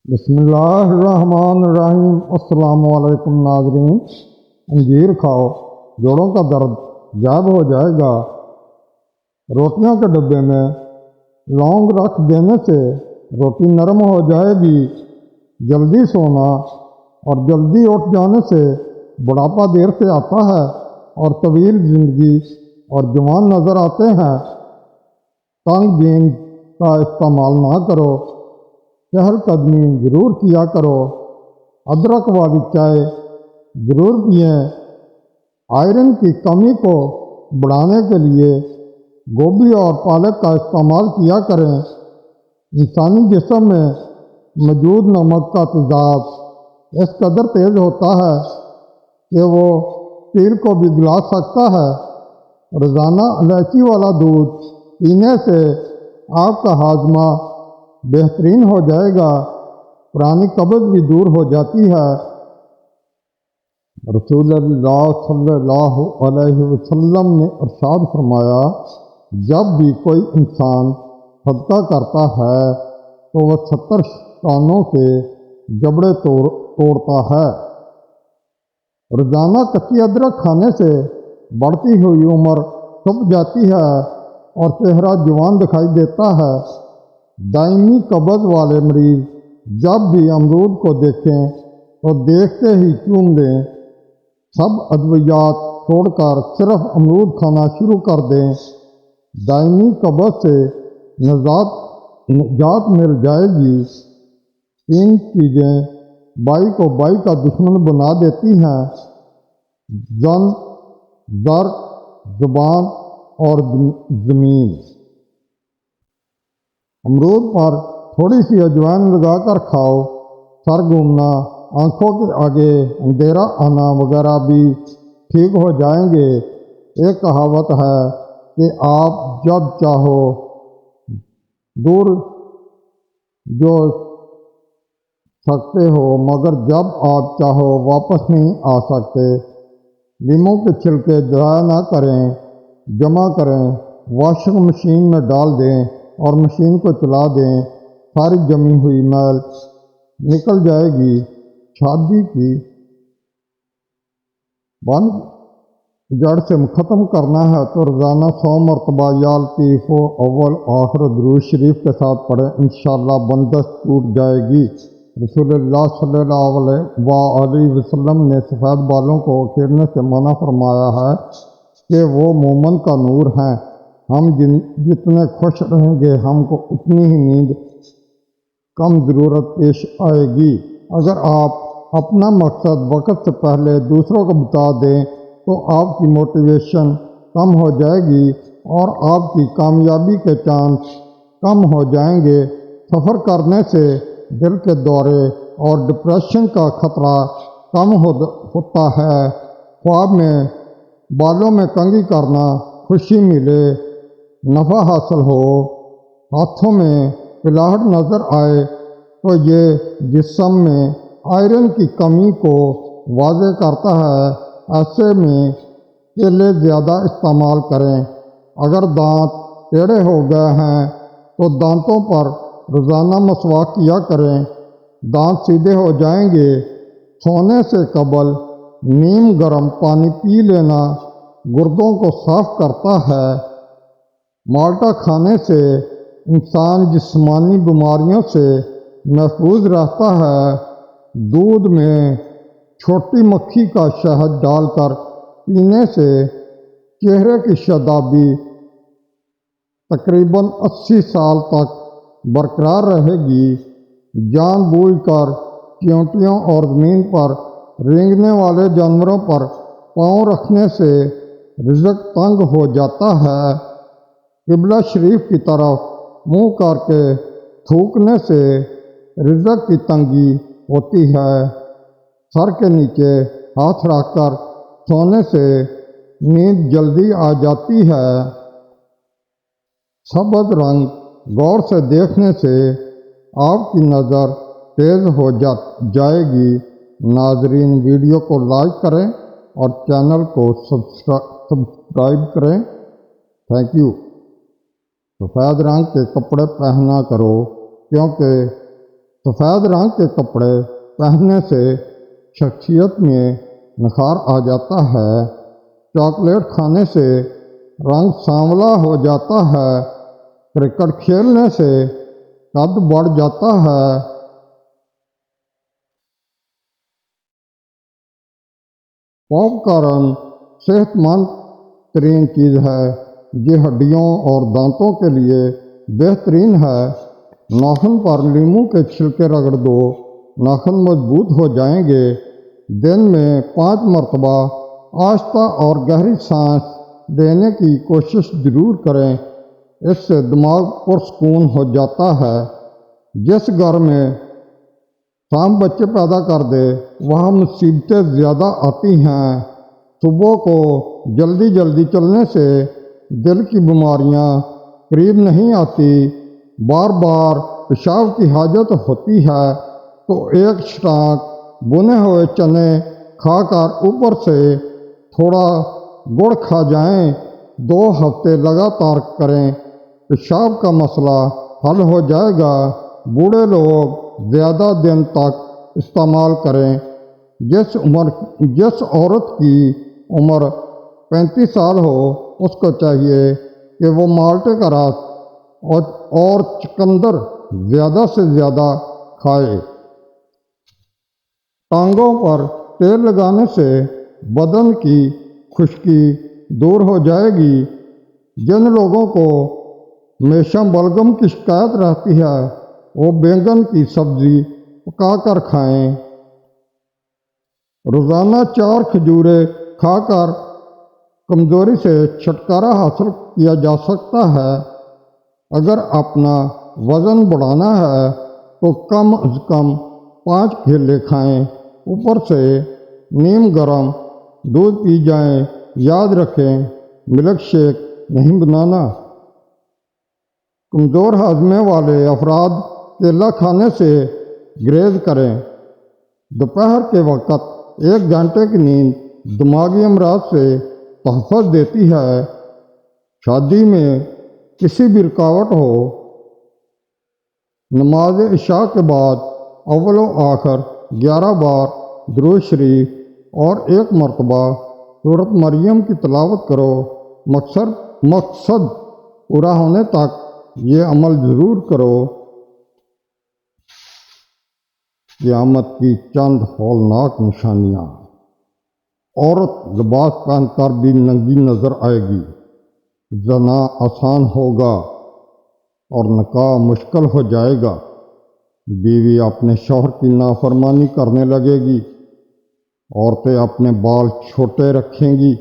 بسم اللہ الرحمن الرحیم۔ السلام علیکم ناظرین۔ انجیر کھاؤ، جوڑوں کا درد غائب ہو جائے گا۔ روٹیوں کے ڈبے میں لونگ رکھ دینے سے روٹی نرم ہو جائے گی۔ جلدی سونا اور جلدی اٹھ جانے سے بڑھاپا دیر سے آتا ہے اور طویل زندگی اور جوان نظر آتے ہیں۔ تنگ جینز کا استعمال نہ کرو، چہل قدمی ضرور کیا کرو۔ ادرک والی چائے ضرور پئیں۔ آئرن کی کمی کو بڑھانے کے لیے گوبھی اور پالک کا استعمال کیا کریں۔ انسانی جسم میں موجود نمک کا تیزاب اس قدر تیز ہوتا ہے کہ وہ تیل کو بھی گلا سکتا ہے۔ روزانہ الائچی والا دودھ پینے سے آپ کا ہاضمہ بہترین ہو جائے گا، پرانی قبض بھی دور ہو جاتی ہے۔ رسول اللہ صلی اللہ علیہ وسلم نے ارشاد فرمایا، جب بھی کوئی انسان صدقہ کرتا ہے تو وہ 70 شیطانوں کے جبڑے توڑتا ہے۔ روزانہ کچی ادرک کھانے سے بڑھتی ہوئی عمر چھپ جاتی ہے اور چہرہ جوان دکھائی دیتا ہے۔ دائمی قبض والے مریض جب بھی امرود کو دیکھیں تو دیکھتے ہی چوم لیں۔ سب ادویات چھوڑ کر صرف امرود کھانا شروع کر دیں۔ دائمی قبض سے نجات مل جائے گی۔ 3 چیزیں بائی کو بائی کا دشمن بنا دیتی ہیں: زن، زر، زبان اور زمین۔ امرود پر تھوڑی سی اجوائن لگا کر کھاؤ۔ سر گھومنا، آنکھوں کے آگے اندھیرا آنا وغیرہ بھی ٹھیک ہو جائیں گے۔ ایک کہاوت ہے کہ آپ جب چاہو دور جو سکتے ہو، مگر جب آپ چاہو واپس نہیں آ سکتے۔ لیموں کے چھلکے ضائع نہ کریں، جمع کریں، واشنگ مشین میں ڈال دیں اور مشین کو چلا دیں۔ ساری جمی ہوئی میل نکل جائے گی۔ شادی کی بند جڑ سے ختم کرنا ہے تو روزانہ 100 مرتبہ یا لطیف و اول آخر درود شریف کے ساتھ پڑھیں، انشاءاللہ بندش ٹوٹ جائے گی۔ رسول اللہ صلی اللہ علیہ وسلم نے سفید بالوں کو کھیرنے سے منع فرمایا ہے کہ وہ مومن کا نور ہیں۔ ہم جتنے خوش رہیں گے ہم کو اتنی ہی نیند کم ضرورت پیش آئے گی۔ اگر آپ اپنا مقصد وقت سے پہلے دوسروں کو بتا دیں تو آپ کی موٹیویشن کم ہو جائے گی اور آپ کی کامیابی کے چانس کم ہو جائیں گے۔ سفر کرنے سے دل کے دورے اور ڈپریشن کا خطرہ کم ہوتا ہے۔ خواب میں بالوں میں کنگھی کرنا، خوشی ملے، نفع حاصل ہو، ہاتھوں میں پلاہٹ نظر آئے تو یہ جسم میں آئرن کی کمی کو واضح کرتا ہے۔ ایسے میں کیلے زیادہ استعمال کریں۔ اگر دانت ٹیڑھے ہو گئے ہیں تو دانتوں پر روزانہ مسواک کیا کریں، دانت سیدھے ہو جائیں گے۔ سونے سے قبل نیم گرم پانی پی لینا گردوں کو صاف کرتا ہے۔ مالٹا کھانے سے انسان جسمانی بیماریوں سے محفوظ رہتا ہے۔ دودھ میں چھوٹی مکھی کا شہد ڈال کر پینے سے چہرے کی شادابی تقریباً 80 سال تک برقرار رہے گی۔ جان بوجھ کر چیونٹیوں اور زمین پر رینگنے والے جانوروں پر پاؤں رکھنے سے رزق تنگ ہو جاتا ہے۔ قبلہ شریف کی طرف منہ کر کے تھوکنے سے رزق کی تنگی ہوتی ہے۔ سر کے نیچے ہاتھ رکھ کر سونے سے نیند جلدی آ جاتی ہے۔ سبز رنگ غور سے دیکھنے سے آپ کی نظر تیز ہو جائے گی۔ ناظرین، ویڈیو کو لائک کریں اور چینل کو سبسکرائب کریں۔ Thank you. سفید رنگ کے کپڑے پہنا کرو کیونکہ سفید رنگ کے کپڑے پہننے سے شخصیت میں نکھار آ جاتا ہے۔ چاکلیٹ کھانے سے رنگ سانولا ہو جاتا ہے۔ کرکٹ کھیلنے سے قد بڑھ جاتا ہے۔ پاپ کارن صحت مند ترین چیز ہے۔ یہ ہڈیوں اور دانتوں کے لیے بہترین ہے۔ ناخن پر لیموں کے چھلکے رگڑ دو، ناخن مضبوط ہو جائیں گے۔ دن میں 5 مرتبہ آہستہ اور گہری سانس لینے کی کوشش ضرور کریں۔ اس سے دماغ پرسکون ہو جاتا ہے۔ جس گھر میں سام بچے پیدا کر دے وہاں مصیبتیں زیادہ آتی ہیں۔ صبح کو جلدی چلنے سے دل کی بیماریاں قریب نہیں آتی۔ بار بار پیشاب کی حاجت ہوتی ہے تو ایک چھٹانک بنے ہوئے چنے کھا کر اوپر سے تھوڑا گڑ کھا جائیں۔ 2 ہفتے لگاتار کریں، پیشاب کا مسئلہ حل ہو جائے گا۔ بوڑھے لوگ زیادہ دن تک استعمال کریں۔ جس عورت کی عمر 35 سال ہو اس کو چاہیے کہ وہ مالٹے کا رس اور چقندر زیادہ سے زیادہ کھائے۔ ٹانگوں پر تیل لگانے سے بدن کی خشکی دور ہو جائے گی۔ جن لوگوں کو ہمیشہ بلغم کی شکایت رہتی ہے وہ بینگن کی سبزی پکا کر کھائیں۔ روزانہ 4 کھجوریں کھا کر کمزوری سے چھٹکارا حاصل کیا جا سکتا ہے۔ اگر اپنا وزن بڑھانا ہے تو کم از کم 5 کیلے کھائیں۔ اوپر سے نیم گرم دودھ پی جائیں۔ یاد رکھیں ملک شیک نہیں بنانا۔ کمزور ہاضمے والے افراد کیلا کھانے سے گریز کریں۔ دوپہر کے وقت 1 گھنٹے کی نیند دماغی امراض سے تحفظ دیتی ہے۔ شادی میں کسی بھی رکاوٹ ہو، نماز عشاء کے بعد اول و آخر 11 بار درود شریف اور 1 مرتبہ سورۃ مریم کی تلاوت کرو۔ مقصد پورا ہونے تک یہ عمل ضرور کرو۔ قیامت کی چند ہولناک نشانیاں۔ عورت لباس پہن کر بھی ننگی نظر آئے گی۔ زنا آسان ہوگا اور نکاح مشکل ہو جائے گا۔ بیوی اپنے شوہر کی نافرمانی کرنے لگے گی۔ عورتیں اپنے بال چھوٹے رکھیں گی۔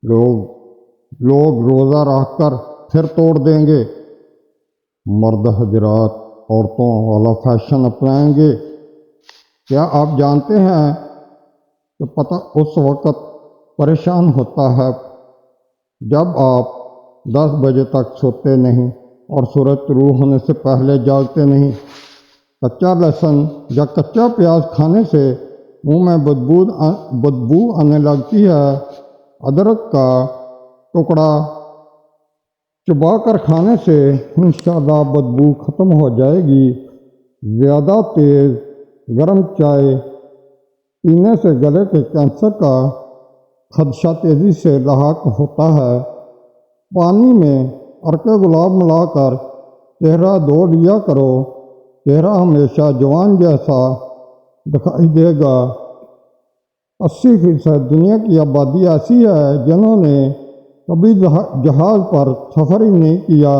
لوگ روزہ رکھ کر پھر توڑ دیں گے۔ مرد حضرات عورتوں والا فیشن اپنائیں گے۔ کیا آپ جانتے ہیں کہ پتہ اس وقت پریشان ہوتا ہے جب آپ 10 بجے تک سوتے نہیں اور سورج طلوع ہونے سے پہلے جاگتے نہیں۔ کچا لہسن یا کچا پیاز کھانے سے منہ میں بدبو آنے لگتی ہے۔ ادرک کا ٹکڑا چبا کر کھانے سے انشاءاللہ بدبو ختم ہو جائے گی۔ زیادہ تیز گرم چائے پینے سے گلے کے کینسر کا خدشہ تیزی سے لاحق ہوتا ہے۔ پانی میں عرق گلاب ملا کر چہرہ دھو لیا کرو۔ چہرہ ہمیشہ جوان جیسا دکھائی دے گا۔ 80% دنیا کی آبادی ایسی ہے جنہوں نے کبھی جہاز پر سفر ہی نہیں کیا۔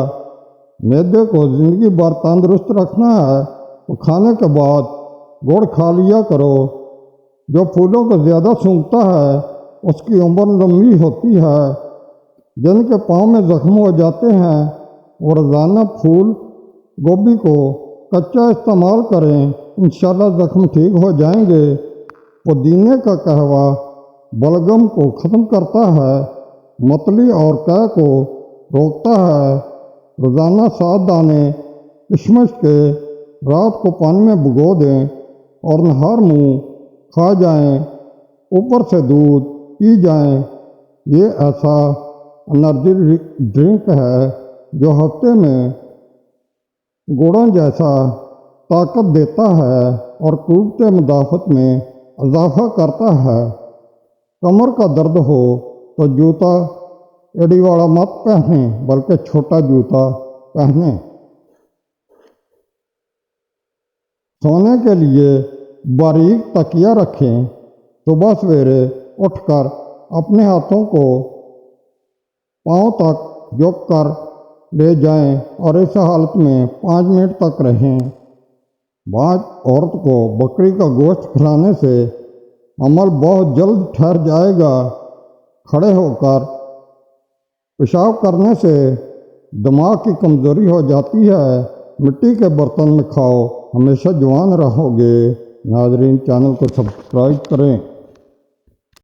معدے کو زندگی بھر تندرست رکھنا ہے تو کھانے کے بعد گڑ کھا لیا کرو۔ جو پھولوں کو زیادہ سونگھتا ہے اس کی عمر لمبی ہوتی ہے۔ جن کے پاؤں میں زخم ہو جاتے ہیں وہ روزانہ پھول گوبھی کو کچا استعمال کریں، انشاءاللہ زخم ٹھیک ہو جائیں گے۔ پودینے کا قہوہ بلغم کو ختم کرتا ہے، متلی اور قے کو روکتا ہے۔ روزانہ 7 دانے کشمش کے رات کو پانی میں بھگو دیں اور نہار منہ کھا جائیں، اوپر سے دودھ پی جائیں۔ یہ ایسا انرجی ڈرنک ہے جو ہفتے میں گوڑوں جیسا طاقت دیتا ہے اور قوت مدافعت میں اضافہ کرتا ہے۔ کمر کا درد ہو تو جوتا ایڑی والا مت پہنیں بلکہ چھوٹا جوتا پہنیں۔ سونے کے لیے باریک تکیہ رکھیں۔ صبح سویرے اٹھ کر اپنے ہاتھوں کو پاؤں تک جھک کر لے جائیں اور اس حالت میں 5 منٹ تک رہیں۔ بعض عورت کو بکری کا گوشت کھلانے سے عمل بہت جلد ٹھہر جائے گا۔ کھڑے ہو کر پیشاب کرنے سے دماغ کی کمزوری ہو جاتی ہے۔ مٹی کے برتن میں کھاؤ، ہمیشہ جوان رہو گے۔ ناظرین، چینل کو سبسکرائب کریں۔